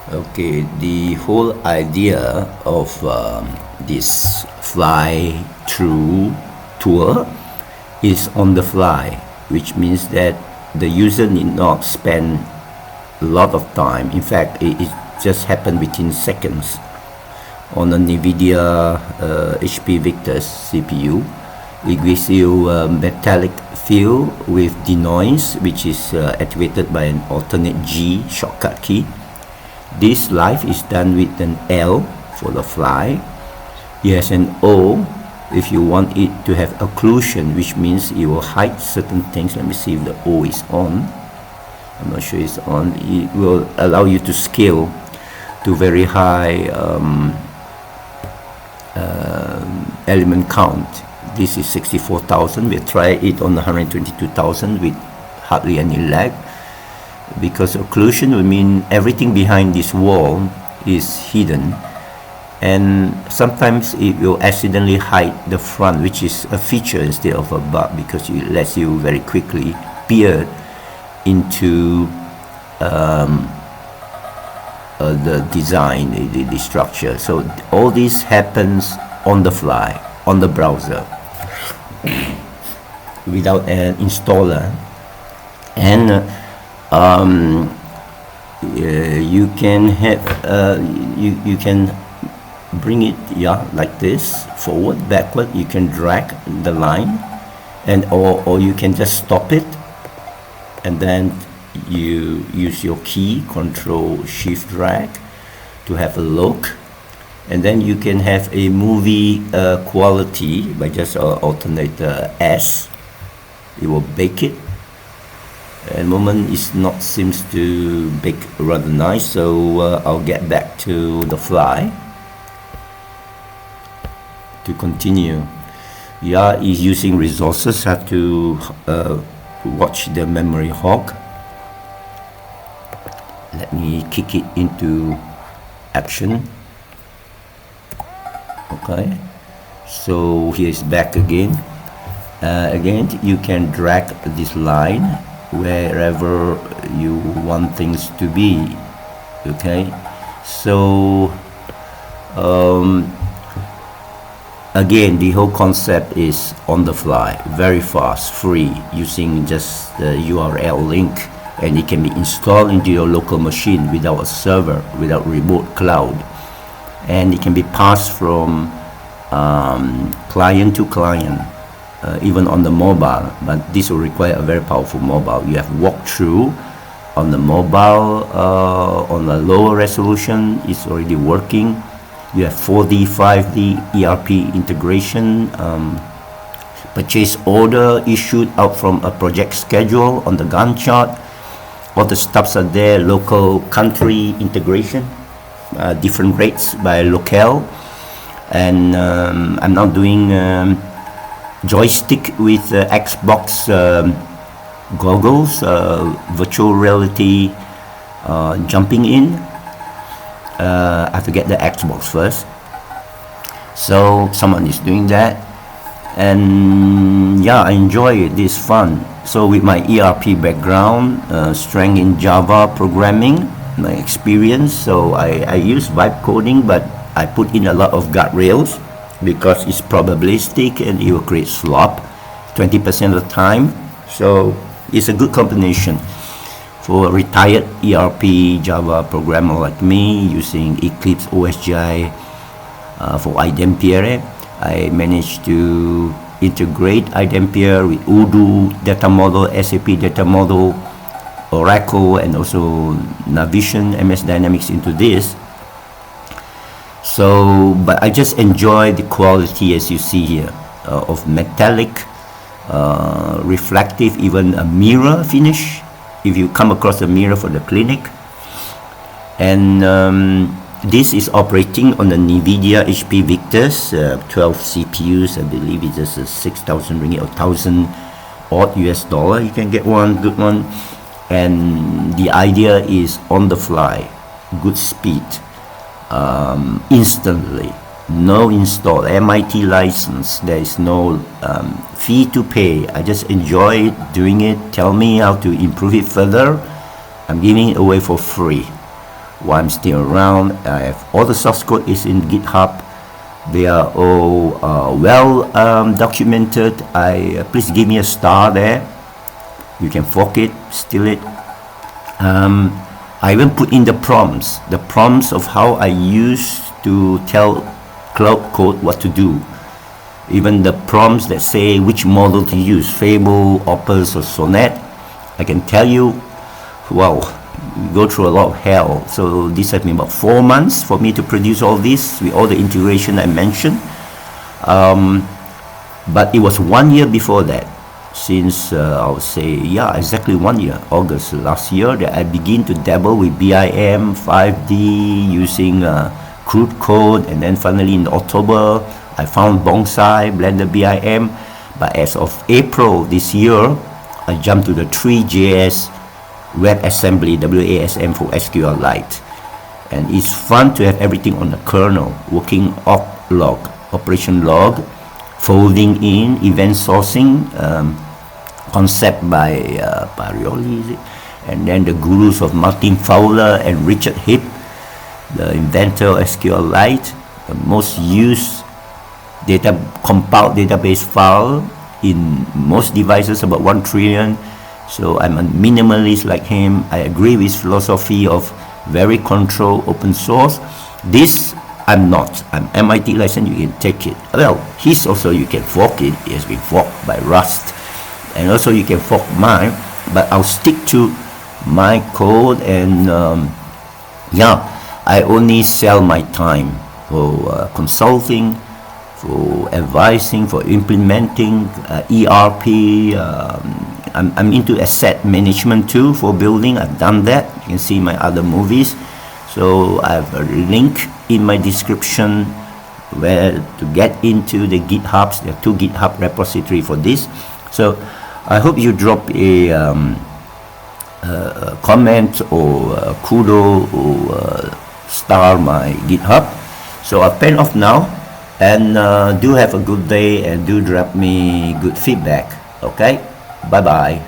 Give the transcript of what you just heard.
Okay, the whole idea of this fly through tour is on the fly, which means that the user need not spend a lot of time. In fact, it just happened within seconds. On the NVIDIA HP Victus CPU, it gives you a metallic field with denoise, which is activated by an alternate G shortcut key. This life is done with an L for the fly. Yes, an O if you want it to have occlusion, which means it will hide certain things. Let me see if the O is on. I'm not sure it's on. It will allow you to scale to very high element count. This is 64,000. We'll try it on 122,000 with hardly any lag, because occlusion would mean everything behind this wall is hidden, and sometimes it will accidentally hide the front, which is a feature instead of a bug, because it lets you very quickly peer into the design, the structure. So all this happens on the fly, on the browser, without an installer. And you can have you can bring it like this, forward, backward. You can drag the line, and or you can just stop it, and then you use your key Control Shift drag to have a look, and then you can have a movie quality by just alternate S. It will bake it. At the moment it not seems to bake rather nice, so I'll get back to the fly to continue. Yeah, is using resources. Have to watch the memory hog. Let me kick it into action. Okay, so here's back again. Again, you can drag this line wherever you want things to be. Okay, so again, the whole concept is on the fly, very fast, free, using just the URL link, and it can be installed into your local machine without a server, without remote cloud, and it can be passed from client to client, even on the mobile. But this will require a very powerful mobile. You have walkthrough on the mobile, on a lower resolution. It's already working. You have 4D, 5D, ERP integration, purchase order issued out from a project schedule on the Gantt chart. All the steps are there. Local country integration, different rates by locale, and I'm now doing joystick with Xbox goggles, virtual reality, jumping in. I have to get the Xbox first, so someone is doing that, and yeah, I enjoy it. This fun. So with my ERP background, strength in Java programming, my experience, so I use vibe coding, but I put in a lot of guardrails because it's probabilistic and it will create slop 20% of the time. So it's a good combination for a retired ERP Java programmer like me, using Eclipse OSGI for Idempiere. I managed to integrate Idempiere with Odoo data model, SAP data model, Oracle, and also Navision MS Dynamics into this. So, but I just enjoy the quality, as you see here, of metallic, reflective, even a mirror finish, if you come across a mirror for the clinic. And this is operating on the NVIDIA HP Victus, 12 CPUs. I believe it's just a 6,000 ringgit or 1,000 odd US dollar. You can get one good one, and the idea is on the fly, good speed, instantly, no install, MIT license. There is no fee to pay. I just enjoy doing it. Tell me how to improve it further. I'm giving it away for free. while I'm still around. I have all the source code is in GitHub. They are all well documented. Please give me a star there. You can fork it, steal it. I even put in the prompts of how I used to tell Cloud Code what to do. Even the prompts that say which model to use, Fable, Opus, or Sonnet. I can tell you, wow, we go through a lot of hell. So this has been about 4 months for me to produce all this with all the integration I mentioned. But it was 1 year before that, since I would say, yeah, exactly 1 year, August last year, that I began to dabble with BIM, 5D, using crude code, and then finally in October, I found Bonsai, Blender BIM. But as of April this year, I jumped to the 3JS WebAssembly, WASM for SQLite. And it's fun to have everything on the kernel, working op log, operation log, folding in, event sourcing, concept by Parioli, is it? And then the gurus of Martin Fowler and Richard Hipp, the inventor of SQLite, the most used compiled database file in most devices, about 1 trillion. So I'm a minimalist like him. I agree with his philosophy of very controlled open source. This I'm not. I'm MIT licensed, you can take it. Well, his also you can fork it. It has been forked by Rust. And also you can fork mine, but I'll stick to my code. And yeah, I only sell my time for consulting, for advising, for implementing ERP. I'm into asset management too, for building. I've done that. You can see my other movies. So I have a link in my description where to get into the GitHubs. There are 2 GitHub repository for this. So I hope you drop a comment or kudo or star my GitHub. So I'll pen off now, and do have a good day, and do drop me good feedback. Okay, bye bye.